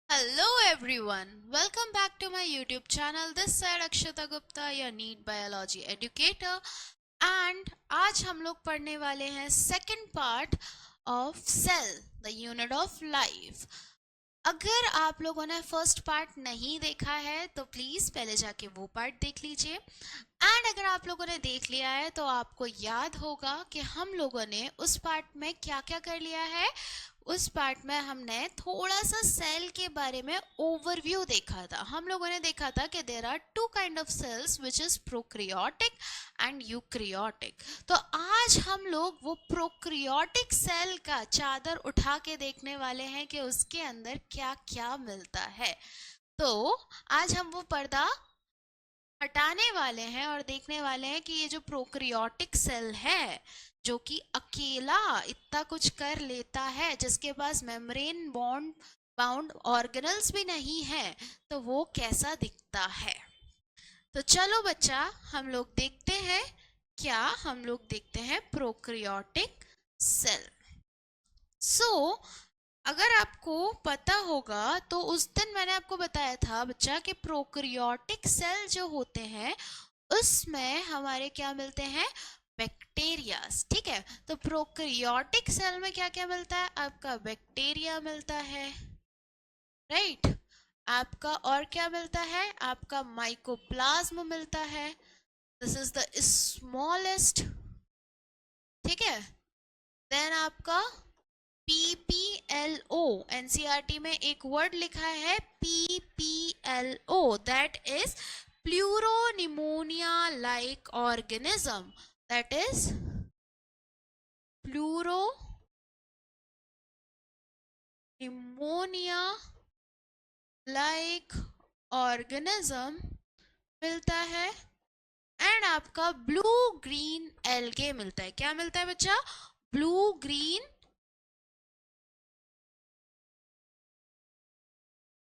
Hello everyone, welcome back to my YouTube channel. This side Akshata Gupta, your NEET Biology educator, and आज हम लोग पढ़ने वाले हैं second part of cell, the unit of life. अगर आप लोगों ने फर्स्ट पार्ट नहीं देखा है तो प्लीज़ पहले जाके वो पार्ट देख लीजिए, एंड अगर आप लोगों ने देख लिया है तो आपको याद होगा कि हम लोगों ने उस पार्ट में क्या क्या कर लिया है। उस पार्ट में हमने थोड़ा सा सेल के बारे में ओवरव्यू देखा था। हम लोगों ने देखा था कि there are two kind of cells which is prokaryotic and eukaryotic. तो आज हम लोग वो प्रोक्रियोटिक सेल का चादर उठा के देखने वाले हैं कि उसके अंदर क्या क्या मिलता है। तो आज हम वो पर्दा हटाने वाले हैं और देखने वाले हैं कि ये जो प्रोक्रियोटिक सेल है, जो कि अकेला इतना कुछ कर लेता है, जिसके पास मेम्ब्रेन बॉन्ड बाउंड ऑर्गेनल्स भी नहीं है, तो वो कैसा दिखता है। तो चलो बच्चा, हम लोग देखते हैं हम लोग देखते हैं प्रोक्रियोटिक सेल। अगर आपको पता होगा तो उस दिन मैंने आपको बताया था बच्चा कि प्रोकैरियोटिक सेल जो होते हैं उसमें हमारे क्या मिलते हैं, बैक्टीरियाज। ठीक है, तो प्रोकैरियोटिक सेल में क्या क्या मिलता है, आपका बैक्टीरिया मिलता है, राइट। आपका और क्या मिलता है, आपका माइकोप्लाज्म मिलता है, दिस इज द स्मॉलेस्ट। ठीक है, देन आपका PPLO, एनसीईआरटी में एक वर्ड लिखा है PPLO, that is pleuropneumonia like organism, that is pleuropneumonia like organism मिलता है। एंड आपका ब्लू ग्रीन एल्गे मिलता है। क्या मिलता है बच्चा, ब्लू ग्रीन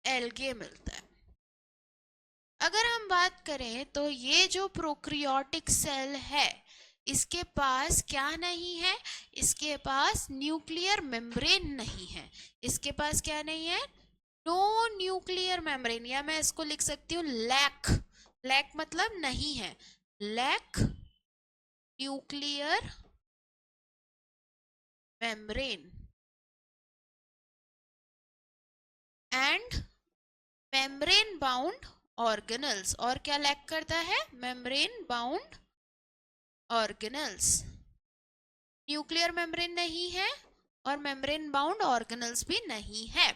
एल्गे मिलता है। अगर हम बात करें तो ये जो प्रोक्रियोटिक सेल है, इसके पास क्या नहीं है, इसके पास न्यूक्लियर मेम्ब्रेन नहीं है। इसके पास क्या नहीं है, नो न्यूक्लियर मेम्ब्रेन, या मैं इसको लिख सकती हूँ लैक। लैक मतलब नहीं है, lack nuclear membrane and membrane bound organelles. और क्या लैक करता है, membrane bound organelles. Nuclear membrane नहीं है और मेम्ब्रेन बाउंड ऑर्गेनल्स भी नहीं है।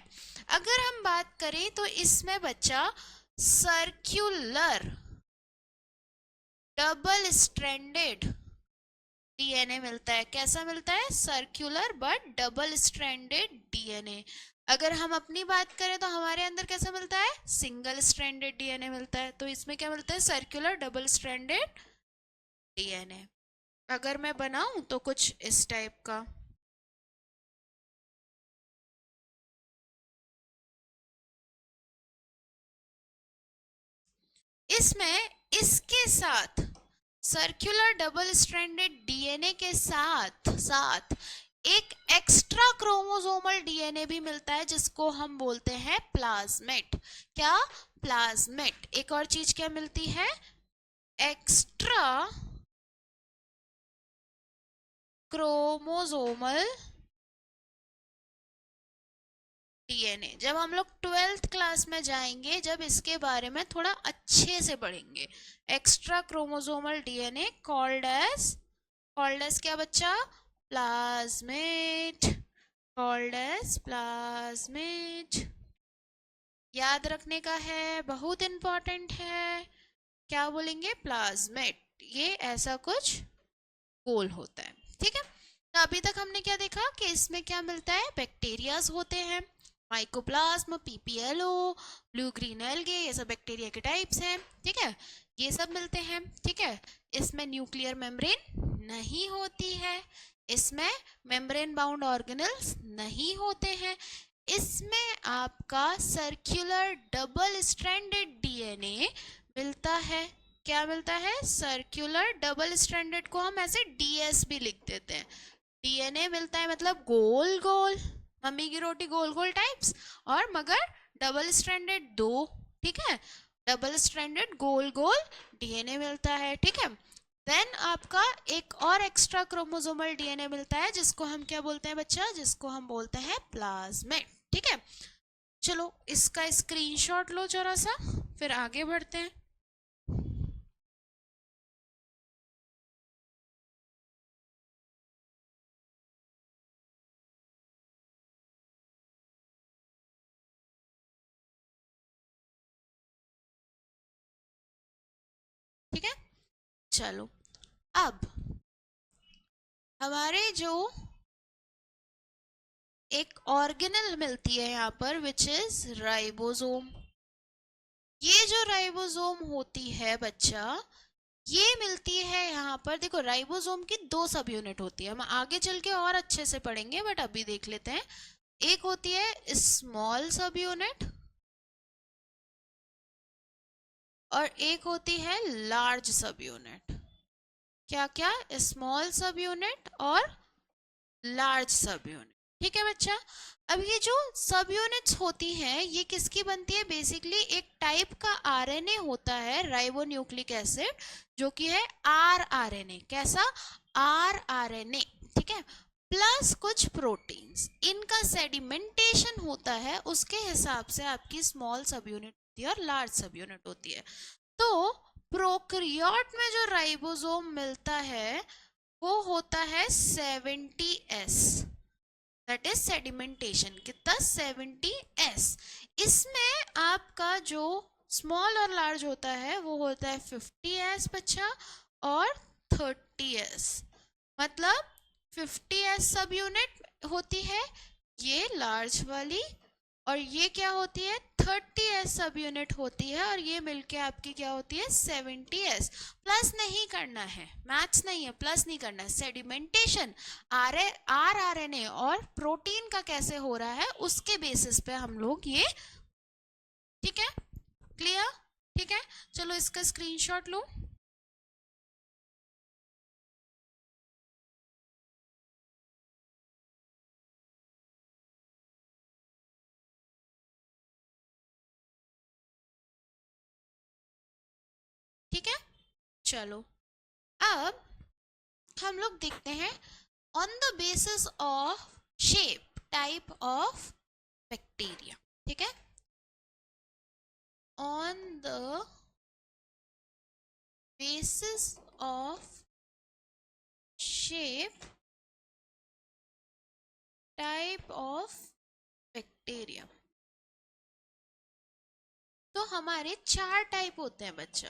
अगर हम बात करें तो इसमें बच्चा सर्क्युलर डबल स्ट्रैंडेड डीएनए मिलता है। कैसा मिलता है, circular but double stranded DNA. अगर हम अपनी बात करें तो हमारे अंदर कैसा मिलता है, सिंगल स्ट्रैंडेड डीएनए मिलता है। तो इसमें क्या मिलता है, सर्क्युलर डबल स्ट्रैंडेड डीएनए। अगर मैं बनाऊं तो कुछ इस टाइप का, इसमें इसके साथ सर्कुलर डबल स्ट्रैंडेड डीएनए के साथ साथ एक एक्स्ट्रा क्रोमोसोमल डीएनए भी मिलता है, जिसको हम बोलते हैं प्लाज्मेट। क्या, प्लाज्मेट। एक और चीज क्या मिलती है, एक्स्ट्रा क्रोमोसोमल डीएनए। जब हम लोग 12th क्लास में जाएंगे, जब इसके बारे में थोड़ा अच्छे से पढ़ेंगे। Extra chromosomal DNA called as क्या बच्चा, प्लाज्मेट, कॉल्ड एज प्लाज्मेट। याद रखने का है, बहुत इंपॉर्टेंट है। क्या बोलेंगे, प्लाज्मेट। ये ऐसा कुछ गोल होता है। ठीक है, तो अभी तक हमने क्या देखा कि इसमें क्या मिलता है, बैक्टीरियाज होते हैं, mycoplasma, PPLO, blue green algae, ये सब बैक्टीरिया के टाइप्स हैं। ठीक है, ये सब मिलते हैं। ठीक है, इसमें न्यूक्लियर मेम्ब्रेन नहीं होती है, इसमें मेम्ब्रेन बाउंड ऑर्गेनल्स नहीं होते हैं, इसमें आपका सर्कुलर डबल स्ट्रैंडेड डीएनए मिलता है। क्या मिलता है, सर्कुलर डबल स्ट्रैंडेड को हम ऐसे डीएस भी लिख देते हैं। डीएनए मिलता है मतलब गोल गोल, मम्मी की रोटी गोल गोल टाइप्स, और मगर डबल स्ट्रैंडेड 2, ठीक है, डबल स्ट्रैंडेड गोल गोल डीएनए मिलता है, ठीक है। देन आपका एक और एक्स्ट्रा क्रोमोसोमल डीएनए मिलता है जिसको हम क्या बोलते हैं बच्चा, जिसको हम बोलते हैं प्लाज्मिड, ठीक है। चलो इसका स्क्रीनशॉट लो जरा सा, फिर आगे बढ़ते हैं। ठीक है, चलो अब हमारे जो एक ऑर्गेनल मिलती है यहाँ पर विच इज राइबोसोम। ये जो राइबोसोम होती है बच्चा, ये मिलती है यहाँ पर, देखो राइबोसोम की 2 सब यूनिट होती है, हम आगे चल के और अच्छे से पढ़ेंगे बट अभी देख लेते हैं। एक होती है स्मॉल सब यूनिट और एक होती है लार्ज सब यूनिट। क्या क्या, स्मॉल सब यूनिट और लार्ज सब यूनिट, ठीक है बच्चा। अब ये जो सब यूनिट्स होती हैं ये किसकी बनती है, बेसिकली एक टाइप का आरएनए होता है राइबोन्यूक्लिक एसिड, जो कि है आरआरएनए। कैसा, आरआरएनए, ठीक है, प्लस कुछ प्रोटीन्स, इनका सेडिमेंटेशन होता है, उसके हिसाब से आपकी स्मॉल सब यूनिट होती है और लार्ज सब यूनिट होती है। तो प्रोकैरियोट में जो राइबोसोम मिलता है वो होता है 70S, दैट इज सेडिमेंटेशन, कितना 70S। इसमें आपका जो स्मॉल और लार्ज होता है वो होता है 50S बच्चा और 30S, मतलब 50S सब यूनिट होती है ये लार्ज वाली, और ये क्या होती है 30S सब यूनिट होती है, और ये मिलके आपकी क्या होती है 70S। प्लस नहीं करना है, मैथ्स नहीं है, प्लस नहीं करना है, सेडिमेंटेशन आरआरएनए और प्रोटीन का कैसे हो रहा है उसके बेसिस पे हम लोग ये, ठीक है, क्लियर, ठीक है। चलो इसका स्क्रीनशॉट लो। ठीक है, चलो अब हम लोग देखते हैं on the basis of shape type of bacteria, ठीक है, on the basis of shape type of bacteria. तो हमारे 4 टाइप होते हैं बच्चा,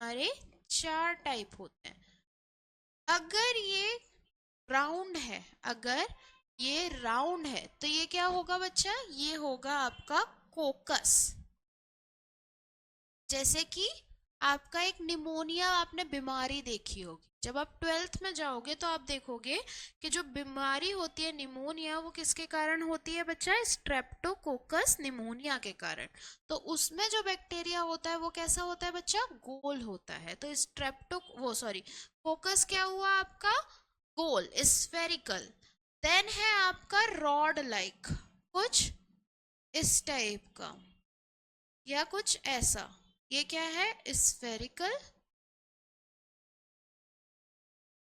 हमारे 4 टाइप होते हैं। अगर ये राउंड है, अगर ये राउंड है तो ये क्या होगा बच्चा, ये होगा आपका कोकस। जैसे कि आपका एक निमोनिया आपने बीमारी देखी होगी, जब आप 12th में जाओगे तो आप देखोगे कि जो बीमारी होती है निमोनिया वो किसके कारण होती है बच्चा, स्ट्रेप्टोकोकस निमोनिया के कारण। तो उसमें जो बैक्टीरिया होता है वो कैसा होता है बच्चा, गोल होता है। तो कोकस क्या हुआ आपका, गोल स्फेरिकल। देन है आपका रॉड लाइक, कुछ इस टाइप का या कुछ ऐसा, ये क्या है स्फेरिकल,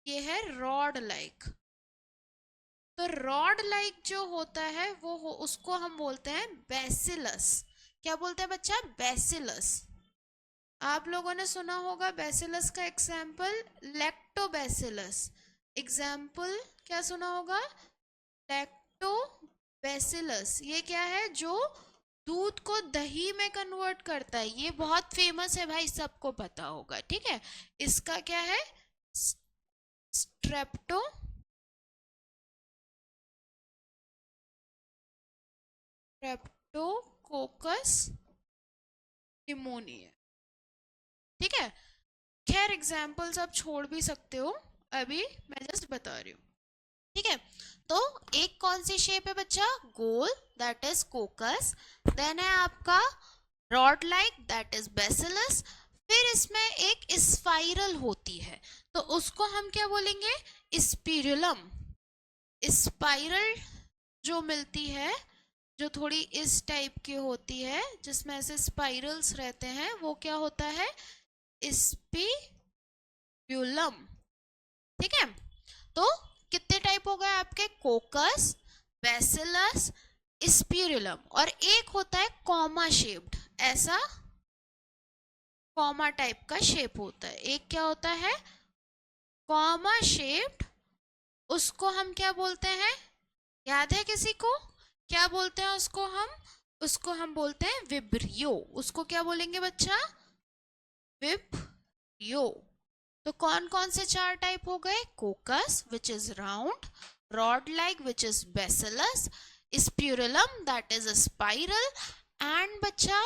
ये है रॉड लाइक। तो रॉड लाइक जो होता है उसको हम बोलते हैं बैसिलस। क्या बोलते हैं बच्चा, बैसिलस। आप लोगों ने सुना होगा बैसिलस का एग्जाम्पल लैक्टोबैसिलस, एग्जाम्पल क्या सुना होगा, लैक्टोबैसिलस। ये क्या है, जो दूध को दही में कन्वर्ट करता है, ये बहुत फेमस है भाई, सबको पता होगा, ठीक है। इसका क्या है, स्ट्रेप्टोकोकस निमोनिया, ठीक है। खैर एग्जाम्पल्स आप छोड़ भी सकते हो, अभी मैं जस्ट बता रही हूँ, ठीक है। तो एक कौन सी शेप है बच्चा, गोल, दैट इज कोकस। देन है आपका rod like, that is bacillus. फिर इसमें एक स्पाइरल होती है, तो उसको हम क्या बोलेंगे, स्पिरुलम। स्पाइरल जो मिलती है जो थोड़ी इस टाइप की होती है, जिसमें ऐसे स्पाइरल्स रहते हैं, वो क्या होता है? स्पिरुलम। ठीक है, तो कितने टाइप हो गए आपके? कोकस, बैसिलस, स्पिरुलम, और एक होता है कॉमा शेप्ड, ऐसा कॉमा टाइप का शेप होता है। एक क्या होता है? Comma shaped. उसको हम क्या बोलते हैं? याद है किसी को? क्या बोलते हैं उसको हम? उसको हम बोलते हैं विब्रियो। उसको क्या बोलेंगे बच्चा? विब्रियो। तो कौन कौन से चार टाइप हो गए? Coccus which is round, rod like which is bacillus, spirillum that is a spiral, and बच्चा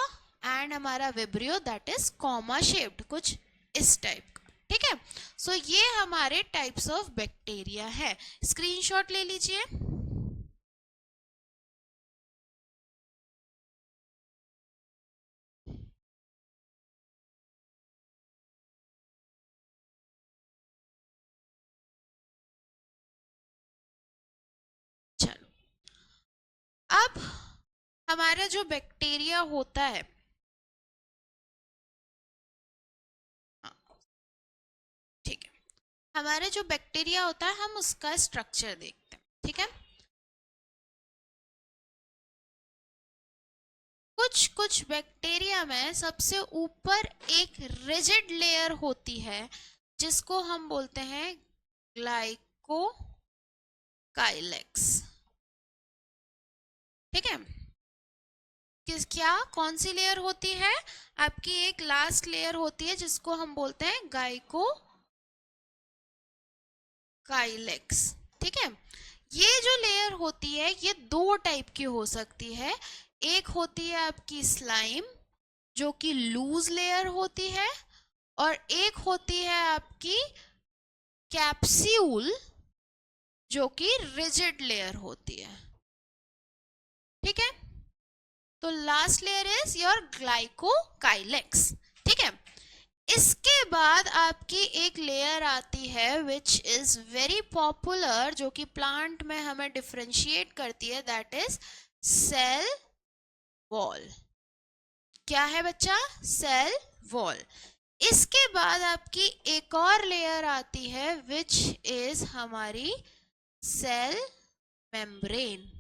एंड हमारा vibrio that is comma shaped, कुछ इस टाइप का। ठीक है, सो ये हमारे टाइप्स ऑफ बैक्टीरिया है। स्क्रीनशॉट ले लीजिए। चलो, अब हमारा जो बैक्टीरिया होता है, हाँ, ठीक है, हमारा जो बैक्टीरिया होता है हम उसका स्ट्रक्चर देखते हैं। ठीक है, कुछ कुछ बैक्टीरिया में सबसे ऊपर एक रिजिड लेयर होती है जिसको हम बोलते हैं ग्लाइकोकाइलेक्स। ठीक है, किस क्या कौन सी लेयर होती है आपकी? एक लास्ट लेयर होती है जिसको हम बोलते हैं गाइकोकाइलेक्स। ठीक है, ये जो लेयर होती है ये दो टाइप की हो सकती है। एक होती है आपकी स्लाइम जो कि लूज लेयर होती है, और एक होती है आपकी कैप्सूल जो कि रिजिड लेयर होती है। ठीक है, तो लास्ट लेयर इज योर ग्लाइकोकाइलेक्स। ठीक है, इसके बाद आपकी एक लेयर आती है विच इज वेरी पॉपुलर, जो कि प्लांट में हमें डिफरेंशिएट करती है, दैट इज सेल वॉल। क्या है बच्चा? Cell wall. इसके बाद आपकी एक और लेयर आती है विच इज हमारी सेल मेम्ब्रेन।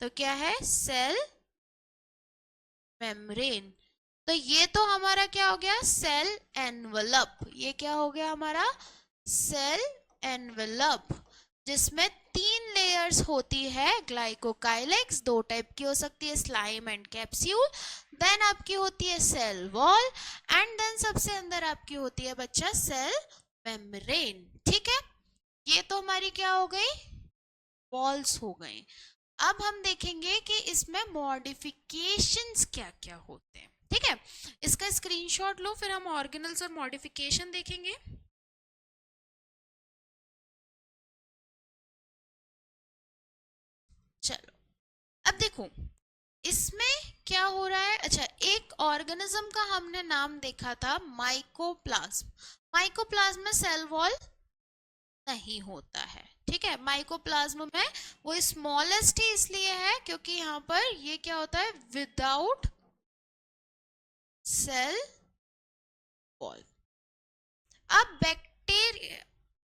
तो क्या है? Cell membrane. तो ये तो हमारा क्या हो गया? Cell envelope. ये क्या हो गया हमारा? सेल एनवलप, जिसमें तीन लेयर्स होती है ग्लाइकोकाइलेक्स, दो टाइप की हो सकती है, स्लाइम एंड कैप्सूल। देन आपकी होती है सेल वॉल, एंड देन सबसे अंदर आपकी होती है बच्चा सेल मेम्ब्रेन। ठीक है, ये तो हमारी क्या हो गई? वॉल्स हो गई। अब हम देखेंगे कि इसमें मॉडिफिकेशंस क्या क्या होते हैं। ठीक है, इसका स्क्रीनशॉट लो, फिर हम ऑर्गेनल्स और मॉडिफिकेशन देखेंगे। चलो, अब देखो इसमें क्या हो रहा है। अच्छा, एक ऑर्गेनिज्म का हमने नाम देखा था माइकोप्लाज्म। माइकोप्लाज्म में सेल वॉल नहीं होता है। ठीक है, माइकोप्लाज्म में वो स्मॉलेस्ट ही इसलिए है क्योंकि यहाँ पर ये क्या होता है? Without cell wall. अब बैक्टीरिया,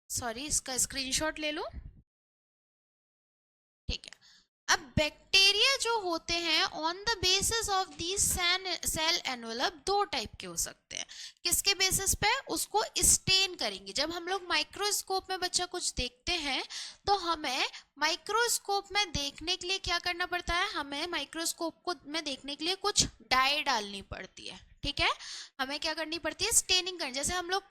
सॉरी इसका स्क्रीनशॉट ले लो। ठीक है, अब बैक्टीरिया जो होते हैं on the basis of the cell envelope दो टाइप के हो सकते हैं। किसके बेसिस पे? उसको स्टेन करेंगे। जब हम लोग माइक्रोस्कोप में बच्चा कुछ देखते हैं तो हमें माइक्रोस्कोप में देखने के लिए क्या करना पड़ता है? हमें माइक्रोस्कोप को में देखने के लिए कुछ डाई डालनी पड़ती है। ठीक है, हमें क्या करनी पड़ती है? स्टेनिंग करनी। जैसे हम लोग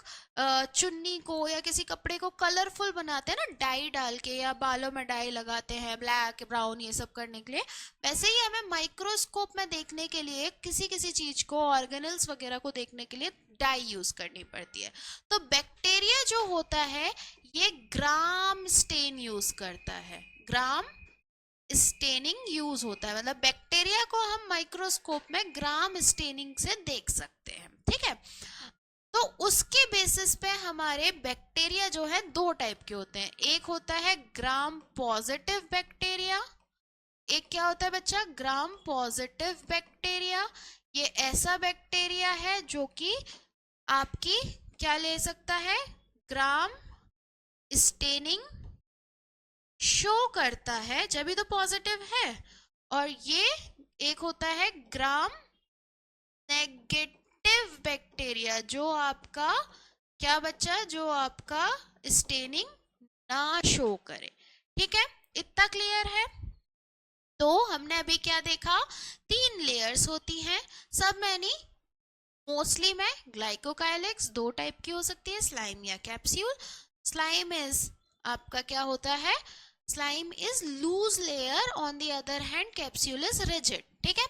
चुन्नी को या किसी कपड़े को कलरफुल बनाते हैं ना डाई डाल के, या बालों में डाई लगाते हैं ब्लैक ब्राउन ये सब करने के लिए, वैसे ही हमें माइक्रोस्कोप में देखने के लिए किसी किसी चीज को, ऑर्गेनल्स वगैरह को देखने के लिए डाई यूज करनी पड़ती है। तो बैक्टीरिया जो होता है ये ग्राम स्टेन यूज करता है। ग्राम स्टेनिंग यूज होता है, मतलब बैक्टीरिया को हम माइक्रोस्कोप में ग्राम स्टेनिंग से देख सकते हैं। ठीक है, तो उसके बेसिस पे हमारे बैक्टीरिया जो है दो टाइप के होते हैं। एक होता है ग्राम पॉजिटिव बैक्टीरिया, एक क्या होता है बच्चा, ग्राम पॉजिटिव बैक्टीरिया। ये ऐसा बैक्टीरिया है जो कि आपकी क्या ले सकता है, ग्राम स्टेनिंग शो करता है, जब भी तो पॉजिटिव है। और ये एक होता है ग्राम नेगेटिव बैक्टीरिया, जो आपका क्या बच्चा, जो आपका स्टेनिंग ना शो करे। ठीक है, इतना क्लियर है। तो हमने अभी क्या देखा, 3 लेयर्स होती हैं सब मैनी, मोस्टली में ग्लाइकोकाइलिक्स 2 टाइप की हो सकती है, स्लाइम या कैप्सूल। स्लाइम इज आपका क्या होता है, slime is loose layer, on the other hand capsule is rigid. ठीक है,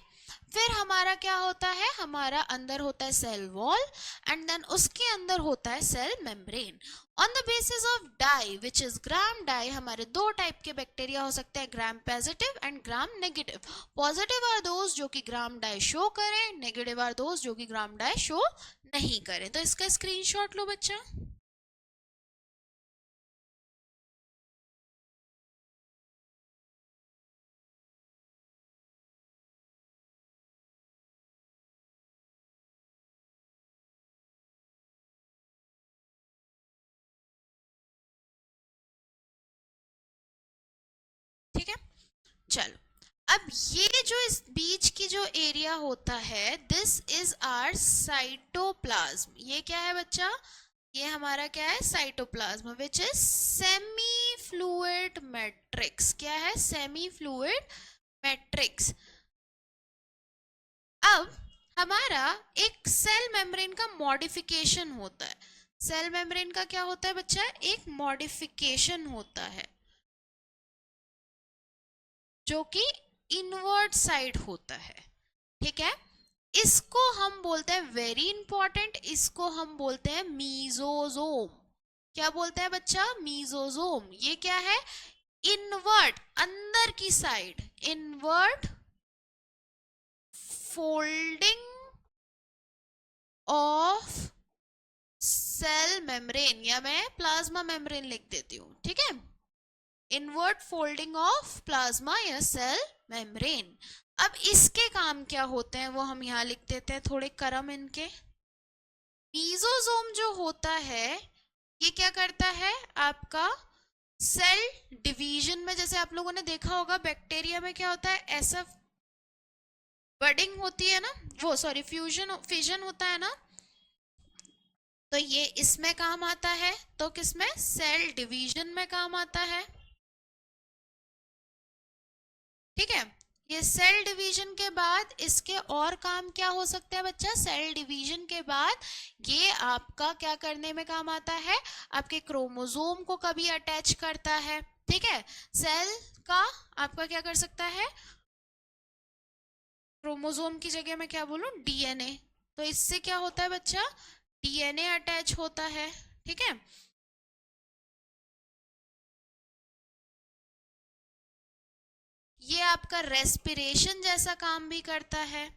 फिर हमारा क्या होता है, हमारा अंदर होता है सेल वॉल, एंड देन उसके अंदर होता है cell membrane. On the basis of dye which is gram dye, हमारे 2 टाइप के बैक्टीरिया हो सकते हैं, gram positive and gram negative. Positive are those जो कि ग्राम डाई शो करें, नेगेटिव आर दोज जो कि ग्राम डाई शो नहीं करें। तो इसका स्क्रीनशॉट लो बच्चा। ठीक है, चलो अब ये जो इस बीच की जो एरिया होता है, दिस इज आर साइटोप्लाज्म। ये क्या है बच्चा, ये हमारा क्या है, cytoplasm, which is semi fluid matrix. क्या है, सेमी फ्लूइड मैट्रिक्स। अब हमारा एक सेल मेम्ब्रेन का मॉडिफिकेशन होता है। सेल मेम्ब्रेन का क्या होता है बच्चा, एक मॉडिफिकेशन होता है जो कि इनवर्ट साइड होता है। ठीक है, इसको हम बोलते हैं, वेरी इंपॉर्टेंट, इसको हम बोलते हैं मीजोजोम। क्या बोलते हैं बच्चा, मीजोजोम। ये क्या है, इनवर्ट, अंदर की side, invert folding of cell membrane, या मैं प्लाज्मा मेम्ब्रेन लिख देती हूं। ठीक है, इनवर्ट फोल्डिंग ऑफ प्लाज्मा या सेल मेम्ब्रेन। अब इसके काम क्या होते हैं वो हम यहाँ लिख देते हैं, थोड़े कर्म इनके। मीजोजोम जो होता है ये क्या करता है, आपका सेल डिवीजन में, जैसे आप लोगों ने देखा होगा बैक्टीरिया में क्या होता है, ऐसा बडिंग होती है ना, वो सॉरी फ्यूजन फिजन होता है ना, तो ये इसमें काम आता है। तो किसमें, सेल डिवीजन में काम आता है। ठीक है, ये सेल डिवीजन के बाद इसके और काम क्या हो सकता है बच्चा, सेल डिवीजन के बाद ये आपका क्या करने में काम आता है, आपके क्रोमोसोम को कभी अटैच करता है। ठीक है, सेल का आपका क्या कर सकता है, क्रोमोसोम की जगह मैं क्या बोलूं, डीएनए। तो इससे क्या होता है बच्चा, डीएनए अटैच होता है। ठीक है, ये आपका रेस्पिरेशन जैसा काम भी करता है।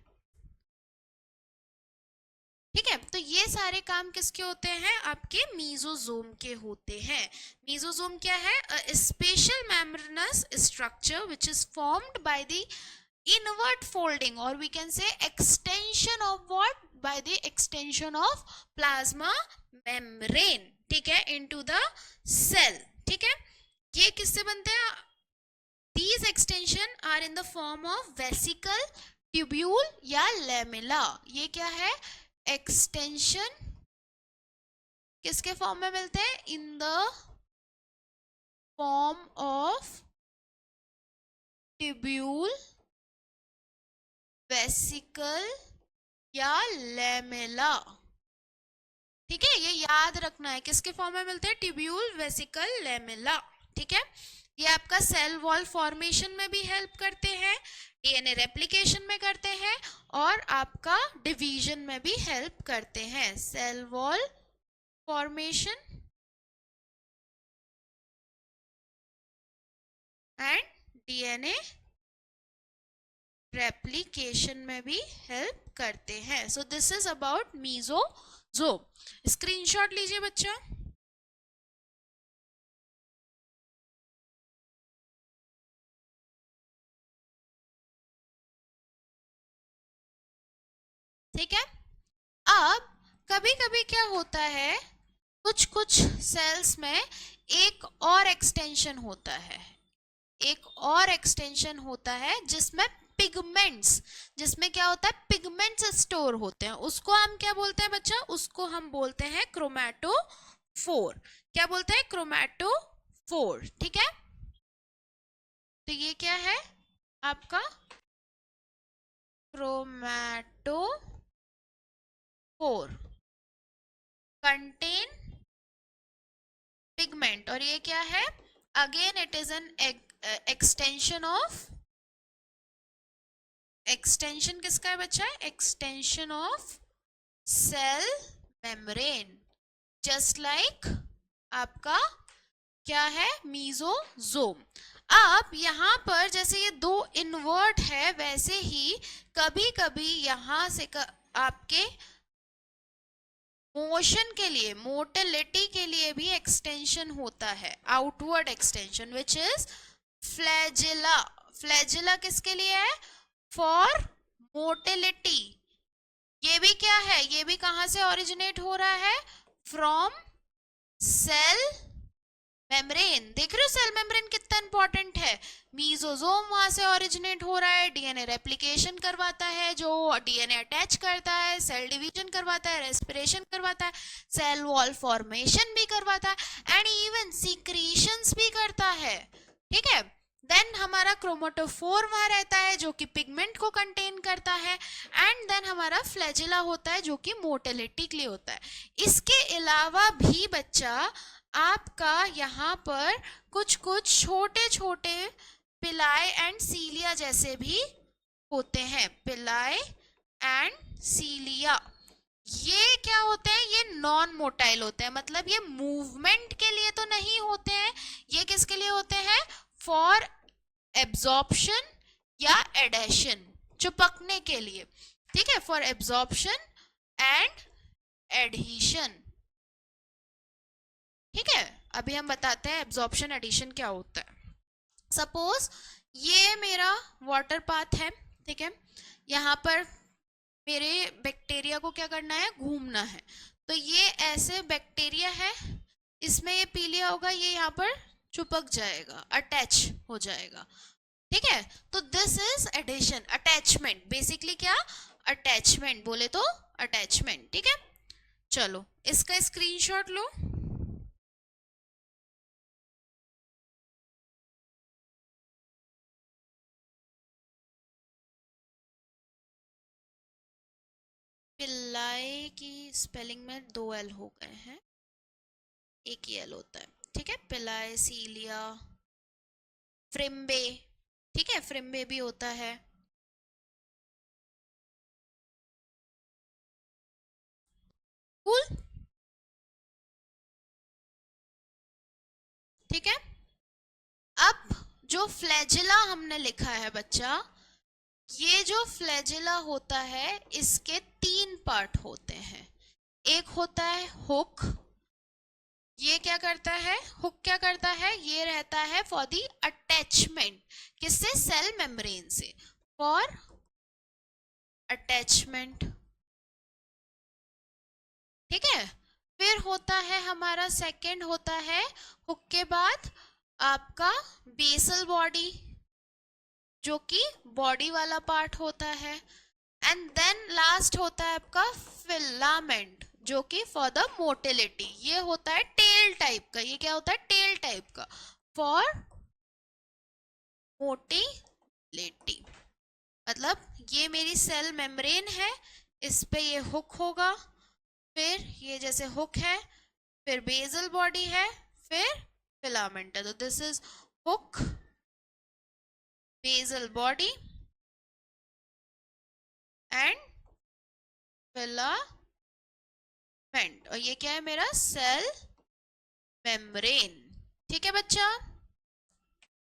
ठीक है, तो ये सारे काम किसके होते हैं, आपके मीजोजोम के होते हैं। मीजोजोम क्या है, special membranous structure which is formed by the inward folding, or we can say extension of what, by the extension of plasma membrane। ठीक है, into the cell। ठीक है, ये किससे बनते हैं, these extension are in the form of vesicle, tubule या lamella। ये क्या है, एक्सटेंशन किसके फॉर्म में मिलते हैं, इन the form of tubule, vesicle या लेमेला। ठीक है, ये याद रखना है, किसके फॉर्म में मिलते हैं, ट्यूब्यूल, वेसिकल, लेमेला। ठीक है, ये आपका सेल वॉल फॉर्मेशन में भी हेल्प करते हैं, डीएनए रेप्लिकेशन में करते हैं, और आपका डिवीजन में भी हेल्प करते हैं। Cell wall formation and DNA replication में भी हेल्प करते हैं। So this is about mesosome. Screenshot लीजिए बच्चा। ठीक है। अब कभी कभी क्या होता है, कुछ कुछ सेल्स में एक और एक्सटेंशन होता है, एक और एक्सटेंशन होता है जिसमें पिगमेंट्स, जिसमें क्या होता है, पिगमेंट्स स्टोर होते हैं। उसको हम क्या बोलते हैं बच्चा, उसको हम बोलते हैं क्रोमैटोफोर। क्या बोलते हैं, क्रोमैटोफोर। ठीक है, तो ये क्या है आपका क्रोमैटोफोर, कंटेन पिगमेंट। और ये क्या है, again it is an extension of, extension किसका है बच्चा, extension of cell membrane, just like आपका क्या है, मीजोजोम। अब यहाँ पर जैसे ये दो इन्वर्ट है, वैसे ही कभी कभी यहाँ से आपके मोशन के लिए, मोटिलिटी के लिए भी एक्सटेंशन होता है, outward extension, which is flagella. Flagella किसके लिए है, फॉर मोटिलिटी। ये भी क्या है, ये भी कहां से ओरिजिनेट हो रहा है, फ्रॉम सेल मेम्ब्रेन। देख रहे हो सेल मेम्ब्रेन कितना इंपॉर्टेंट है, मीजोजोम वहां से ओरिजिनेट हो रहा है, डीएनए रेप्लिकेशन करवाता है, जो डीएनए अटैच करता है, सेल डिवीजन करवाता है, रेस्पिरेशन करवाता है, सेल वॉल फॉर्मेशन भी करवाता है, एंड इवन सीक्रीशंस भी करता है। ठीक है, देन हमारा क्रोमेटोफोर वहां रहता है जो कि पिगमेंट को कंटेन करता है, एंड देन हमारा फ्लैजिला होता है जो कि मोटिलिटी के लिए होता है। इसके अलावा भी बच्चा आपका यहाँ पर कुछ कुछ छोटे छोटे पिलाई एंड सीलिया जैसे भी होते हैं, पिलाई एंड सीलिया। ये क्या होते हैं, ये नॉन मोटाइल होते हैं, मतलब ये मूवमेंट के लिए तो नहीं होते हैं, ये किसके लिए होते हैं, फॉर एब्जॉर्प्शन या एडेशन, चिपकने के लिए। ठीक है, फॉर एब्जॉर्प्शन एंड एडहीशन। ठीक है, अभी हम बताते हैं एब्जॉर्प्शन एडिशन क्या होता है। सपोज ये मेरा वाटर पाथ है, ठीक है, यहाँ पर मेरे बैक्टीरिया को क्या करना है, घूमना है। तो ये ऐसे बैक्टीरिया है, इसमें ये पी लिया होगा, ये यहाँ पर चिपक जाएगा, अटैच हो जाएगा। ठीक है, तो this is adhesion, attachment, basically क्या, अटैचमेंट बोले तो अटैचमेंट। ठीक है, चलो इसका स्क्रीनशॉट लो। पिल्लाई की स्पेलिंग में 2 एल हो गए हैं, एक ही एल होता है। ठीक है, पिल्लाई, सीलिया, फ्रिम्बे। ठीक है, फ्रिम्बे भी होता है। कूल। ठीक है, अब जो फ्लैजिला हमने लिखा है बच्चा, ये जो फ्लैजिला होता है इसके 3 पार्ट होते हैं। एक होता है हुक, ये क्या करता है, हुक क्या करता है, ये रहता है फॉर दी अटैचमेंट, किससे, सेल मेम्ब्रेन से, फॉर अटैचमेंट। ठीक है, फिर होता है हमारा सेकंड होता है हुक के बाद आपका बेसल बॉडी, जो कि बॉडी वाला पार्ट होता है, एंड देन लास्ट होता है आपका फिलामेंट, जो कि फॉर द मोटिलिटी। ये होता है टेल टाइप का, ये क्या होता है, टेल टाइप का, फॉर मोटिलिटी। मतलब ये मेरी सेल मेम्ब्रेन है, इस पे ये हुक होगा, फिर ये जैसे हुक है, फिर बेसल बॉडी है, फिर फिलामेंट है। तो this is hook, basal body and filament, और ये क्या है मेरा सेल मेम्ब्रेन। ठीक है बच्चा,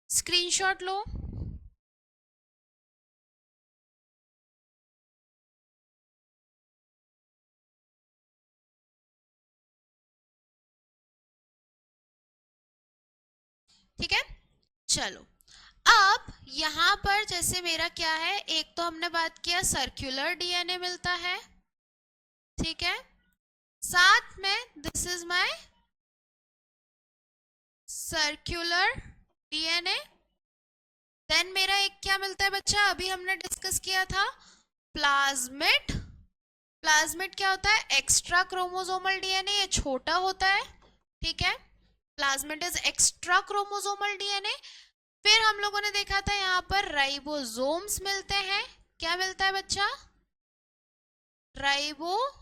स्क्रीनशॉट लो। ठीक है, चलो अब यहाँ पर जैसे मेरा क्या है, एक तो हमने बात किया सर्कुलर डीएनए मिलता है, ठीक है। साथ में this is my circular DNA. Then मेरा एक क्या मिलता है बच्चा, अभी हमने डिस्कस किया था, प्लाज्मिड। प्लाज्मिड क्या होता है, एक्स्ट्रा क्रोमोसोमल डीएनए, ये छोटा होता है, ठीक है। Plasmid is extra chromosomal DNA. फिर हम लोगों ने देखा था यहाँ पर राइबोसोम्स मिलते हैं। क्या मिलता है बच्चा, राइबोसोम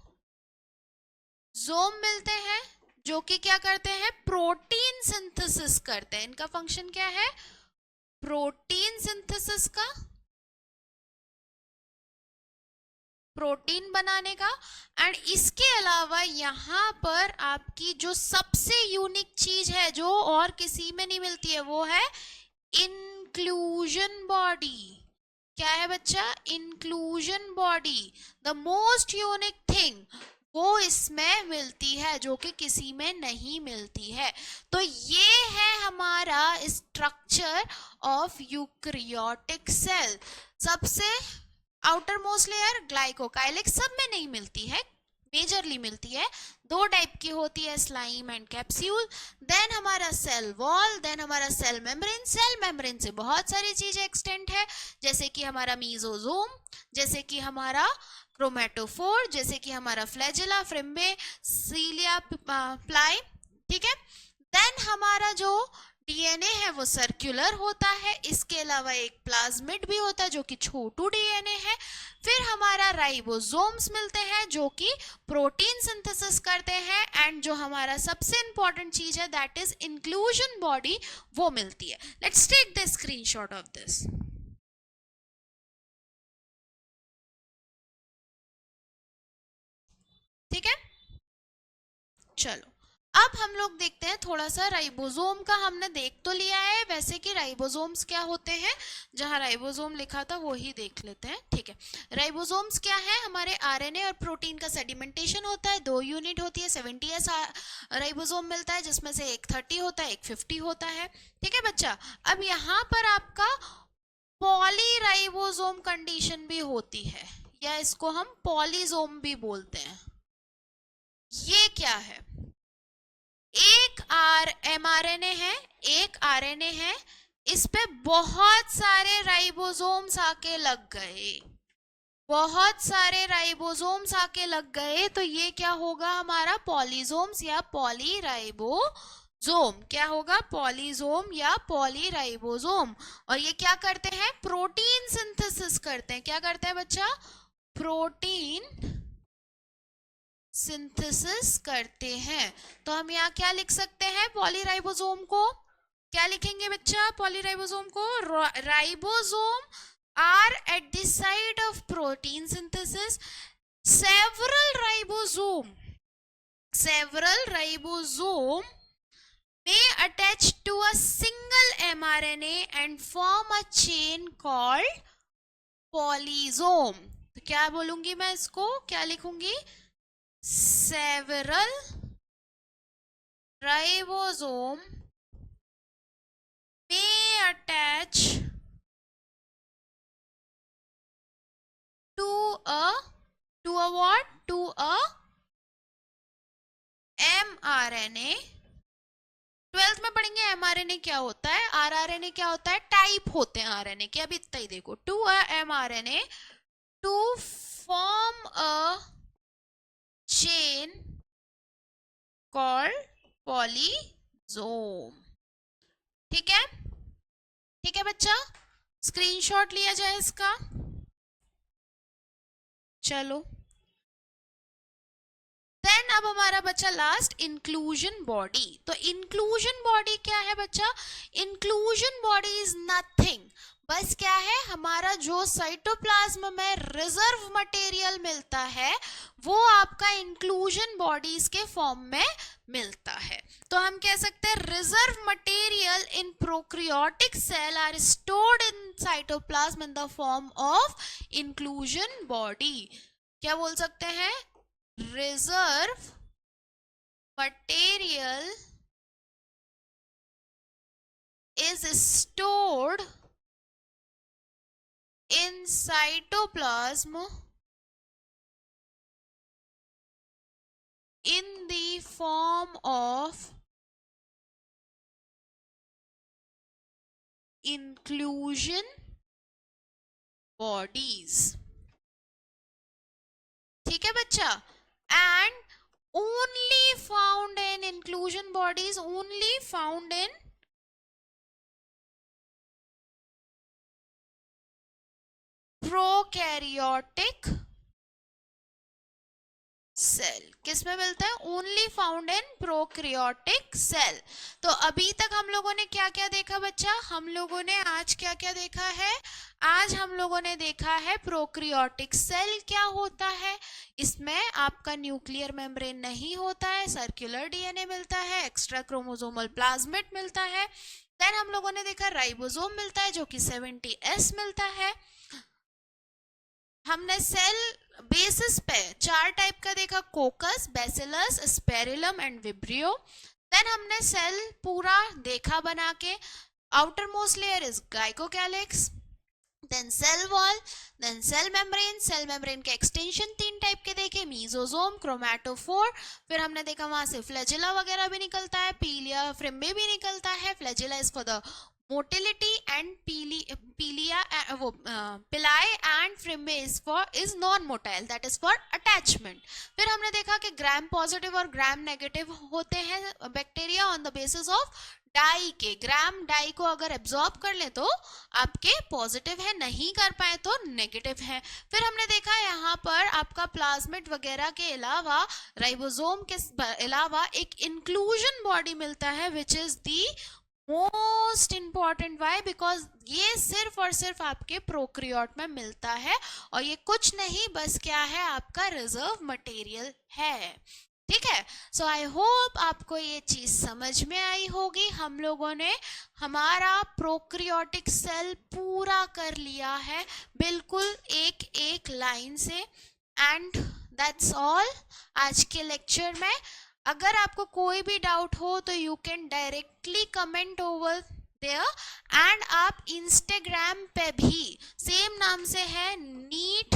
मिलते हैं, जो कि क्या करते हैं, प्रोटीन सिंथेसिस करते हैं। इनका फंक्शन क्या है, प्रोटीन सिंथेसिस का, प्रोटीन बनाने का। एंड इसके अलावा यहाँ पर आपकी जो सबसे यूनिक चीज है, जो और किसी में नहीं मिलती है, वो है इंक्लूजन बॉडी। क्या है बच्चा, inclusion body, the most unique thing, वो इसमें मिलती है, जो कि किसी में नहीं मिलती है। तो ये है हमारा स्ट्रक्चर ऑफ यूकैरियोटिक सेल। सबसे आउटर मोस्ट लेयर ग्लाइकोकाइलिक, सब में नहीं मिलती है, मेजरली मिलती है, दो टाइप की होती है, स्लाइम एंड कैप्सूल। देन हमारा सेल वॉल, देन हमारा सेल मेम्ब्रेन। सेल मेम्ब्रेन से बहुत सारी चीजें एक्सटेंड है, जैसे कि हमारा मीजोजोम, जैसे कि हमारा क्रोमेटोफोर, जैसे कि हमारा फ्लैजेला, फ्रिम्बे, सीलिया, प्लाई, ठीक है। देन हमारा जो डीएनए है वो सर्कुलर होता है, इसके अलावा एक प्लाज्मिड भी होता है जो कि छोटू डीएनए है। फिर हमारा राइबोसोम्स मिलते हैं जो कि प्रोटीन सिंथेसिस करते हैं। एंड जो हमारा सबसे इंपॉर्टेंट चीज है, दैट इज इंक्लूजन बॉडी, वो मिलती है। Let's take the screenshot of this. ठीक है, चलो अब हम लोग देखते हैं थोड़ा सा राइबोसोम का। हमने देख तो लिया है वैसे कि राइबोसोम्स क्या होते हैं, जहां राइबोसोम लिखा था वो ही देख लेते हैं, ठीक है। राइबोसोम्स क्या है, हमारे आरएनए और प्रोटीन का सेडिमेंटेशन होता है, 2 यूनिट होती है, 70s राइबोसोम मिलता है, जिसमें से एक 30 होता है, एक 50 होता है, ठीक है बच्चा। अब यहाँ पर आपका पॉलीराइबोसोम कंडीशन भी होती है, या इसको हम पॉलीसोम भी बोलते हैं। ये क्या है, एक mRNA है, एक आरएनए है, इस पे बहुत सारे राइबोसोम्स आके लग गए, बहुत सारे राइबोसोम्स आके लग गए, तो ये क्या होगा, हमारा पॉलीसोम्स या पॉलीराइबोसोम। क्या होगा, पॉलीसोम या पॉलीराइबोसोम। और ये क्या करते हैं, प्रोटीन सिंथेसिस करते हैं। क्या करते हैं बच्चा, प्रोटीन सिंथेसिस करते हैं। तो हम यहाँ क्या लिख सकते हैं, पॉलीराइबोसोम को क्या लिखेंगे बच्चा, पॉलीराइबोसोम को, ribosome are at the site of protein synthesis. several ribosome may attach to a single mRNA and form a chain called polysome। तो क्या बोलूंगी मैं इसको, क्या लिखूंगी, several ribosome may attach to a what, to a mRNA। 12th में पढ़ेंगे mRNA क्या होता है, rRNA क्या होता है, टाइप होते हैं आरएनए के। अब इतना ही देखो, to a mRNA to form a chain called polysome. ठीक है, ठीक है बच्चा, स्क्रीनशॉट लिया जाए इसका। चलो देन अब हमारा बच्चा लास्ट इंक्लूजन बॉडी। तो इंक्लूजन बॉडी क्या है बच्चा, इंक्लूजन बॉडी इज नथिंग, बस क्या है, हमारा जो साइटोप्लाज्म में रिजर्व मटेरियल मिलता है वो आपका इंक्लूजन बॉडीज के फॉर्म में मिलता है। तो हम कह सकते हैं reserve material in prokaryotic cell are stored in cytoplasm in the form of inclusion body. क्या बोल सकते हैं, reserve material is stored in cytoplasm in the form of inclusion bodies. ठीक है बच्चा? And only found in inclusion bodies, only found in prokaryotic cell. किस में मिलता है? Only found in prokaryotic cell. तो अभी तक हम लोगों ने क्या क्या देखा बच्चा? हम लोगों ने आज क्या क्या देखा है? आज हम लोगों ने देखा है प्रोकैरियोटिक सेल क्या होता है. इसमें आपका न्यूक्लियर मेम्ब्रेन नहीं होता है, सर्कुलर डीएनए मिलता है, एक्स्ट्रा क्रोमोसोमल प्लाज्मिड मिलता है. देन हम लोगों ने देखा राइबोसोम मिलता है जो कि 70S मिलता है. हमने सेल बेसिस पे 4 टाइप का देखा, coccus, bacillus, spirillum and vibrio. Then हमने सेल पूरा देखा बना के. Outermost layer is glycocalyx, then cell wall, then cell membrane के एक्सटेंशन 3 टाइप के देखे, मीजोसोम, क्रोमैटोफोर. फिर हमने देखा वहां से फ्लैजिला वगैरह भी निकलता है, पीलिया फ्रिम्बे भी निकलता है. Flagella is for the motility and pili and fimbriae is non motile, that is for attachment. फिर हमने देखा कि ग्राम पॉजिटिव और ग्राम नेगेटिव होते हैं bacteria on the basis of dye के. ग्राम डाई को अगर एब्जॉर्ब कर ले तो आपके पॉजिटिव है, नहीं कर पाए तो नेगेटिव है. फिर हमने देखा यहाँ पर आपका प्लाज्मिड वगैरह के अलावा, राइबोसोम के अलावा एक इंक्लूजन बॉडी मिलता है which is the most important. Why? Because ये सिर्फ और सिर्फ आपके प्रोकैरियोट में मिलता है और ये कुछ नहीं बस क्या है, आपका रिजर्व मटेरियल है. ठीक है? सो आई होप आपको ये चीज समझ में आई होगी. हम लोगों ने हमारा प्रोकैरियोटिक सेल पूरा कर लिया है बिल्कुल एक एक लाइन से. एंड दैट्स ऑल आज के लेक्चर में. अगर आपको कोई भी डाउट हो तो you can directly comment over there. And आप इंस्टाग्राम पे भी सेम नाम से है, नीट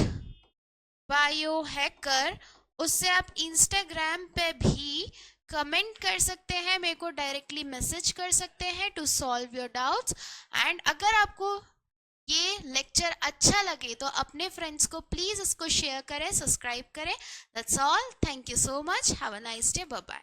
बायोहैकर, उससे आप इंस्टाग्राम पे भी कमेंट कर सकते हैं, मेरे को डायरेक्टली मैसेज कर सकते हैं to solve your doubts. And अगर आपको ये लेक्चर अच्छा लगे तो अपने फ्रेंड्स को प्लीज इसको शेयर करें, सब्सक्राइब करें. That's all. Thank you so much. Have a nice day. Bye bye.